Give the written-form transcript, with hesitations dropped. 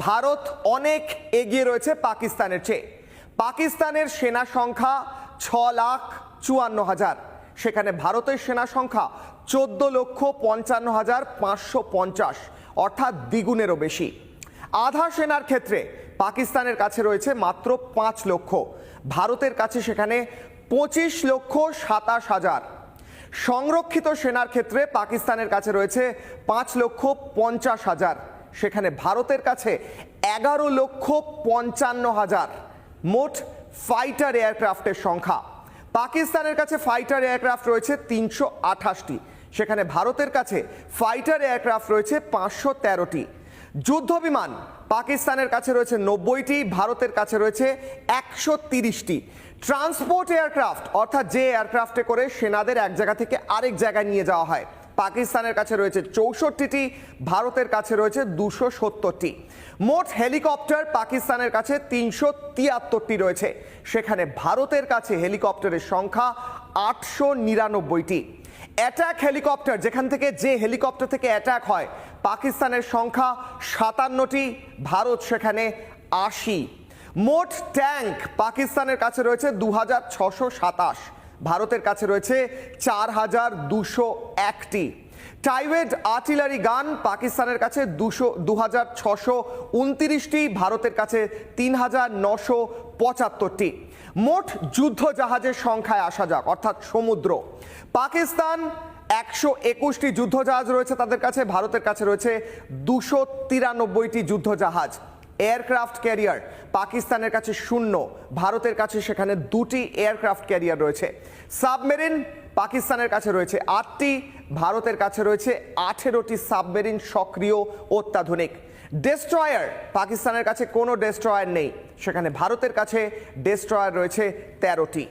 ভারত অনেক এগিয়ে রয়েছে পাকিস্তানের চেয়ে। পাকিস্তানের সেনা সংখ্যা 6,54,000, সেখানে ভারতের সেনা সংখ্যা 14,55,550, অর্থাৎ দ্বিগুণেরও বেশি। আধা সেনার ক্ষেত্রে পাকিস্তানের কাছে রয়েছে মাত্র 5 লক্ষ, ভারতের কাছে সেখানে 25,27,000। সংরক্ষিত সেনার ক্ষেত্রে পাকিস্তানের কাছে রয়েছে 5,50,000, সেখানে ভারতের কাছে 11,55,000। মোট ফাইটার এয়ারক্রাফটের সংখ্যা, পাকিস্তানের কাছে ফাইটার এয়ারক্রাফট রয়েছে 328টি, সেখানে ভারতের কাছে ফাইটার এয়ারক্রাফট রয়েছে 513টি। যুদ্ধ বিমান পাকিস্তানের কাছে রয়েছে 90টি, ভারতের কাছে রয়েছে 130টি। ট্রান্সপোর্ট এয়ারক্রাফট, অর্থাৎ যে এয়ারক্রাফটে করে সেনাদের এক জায়গা থেকে আরেক জায়গায় নিয়ে যাওয়া হয়, পাকিস্তানের কাছে রয়েছে 64টি, ভারতের কাছে রয়েছে 270টি। মোট হেলিকপ্টার পাকিস্তানের কাছে 373টি রয়েছে, সেখানে ভারতের কাছে হেলিকপ্টারের সংখ্যা 899টি। অ্যাটাক হেলিকপ্টার, যেখান থেকে যে হেলিকপ্টার থেকে অ্যাটাক হয়, পাকিস্তানের সংখ্যা 57টি, ভারত সেখানে 80। মোট ট্যাঙ্ক পাকিস্তানের কাছে রয়েছে 2627, ভারতের কাছে রয়েছে 4201টি। টাইওয়েড আর্টিলারি গান পাকিস্তানের কাছে 2629টি, ভারতের কাছে 3975টি। মোট যুদ্ধ জাহাজের সংখ্যায় আসা যাক, অর্থাৎ সমুদ্র, পাকিস্তান 121টি যুদ্ধ জাহাজ রয়েছে তাদের কাছে, ভারতের কাছে রয়েছে 293টি যুদ্ধ জাহাজ। এয়ারক্রাফট ক্যারিয়ার পাকিস্তানের কাছে 0, ভারতের কাছে সেখানে 2টি এয়ারক্রাফট ক্যারিয়ার রয়েছে। সাবমেরিন পাকিস্তানের কাছে রয়েছে 8টি, ভারতের কাছে রয়েছে 18টি সাবমেরিন সক্রিয় অত্যাধুনিক। ডেস্ট্রয়ার পাকিস্তানের কাছে কোনো ডেস্ট্রয়ার নেই, সেখানে ভারতের কাছে ডেস্ট্রয়ার রয়েছে 13টি।